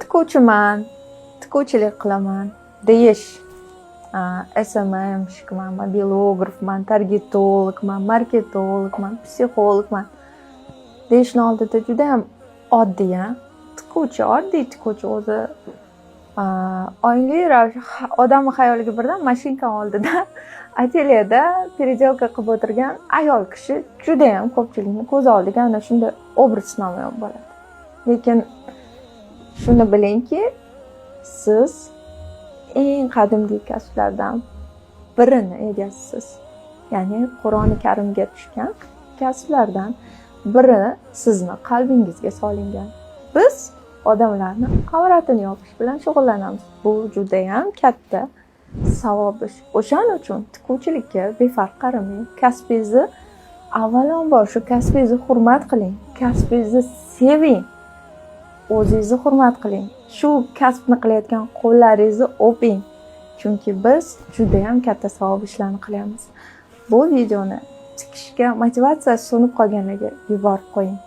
tikuvchiman, tikuvchilik qilaman deyish, SMM shikman, mobilografman, targetologman, marketologman, psixologman deyishni oldida juda ham oddiy, oddiy tikuvchi o'zi oylik ravishda odamni xayoliga birdan mashinka oldida atelyeda переделка qilib o'tirgan ayol kishi juda ham ko'pchilikni ko'z oldiga ana shunday obraz namoyon bo'ladi. Lekin shuni bilingki, siz eng qadimgi kasblardan birini egasisiz. Ya'ni Qur'oni Karimga tushgan kasblardan biri sizni qalbingizga solingan. Biz odamlarni avratini yopish bilan shug'ullanamiz. Bu juda ham katta savob ish. O'shaning uchun tikuvchilikka befarq qaramang. Kasbingizni avvalambor shu kasbingizni hurmat qiling, kasbingizni seving, o'zingizni hurmat qiling. Shu kasbni qilayotgan qo'llaringizni o'ping. Chunki biz juda ham katta savob ishlarni qilyapmiz. Bu videoni tikishga motivatsiyasi so'nib qolganlarga yuborib qo'ying.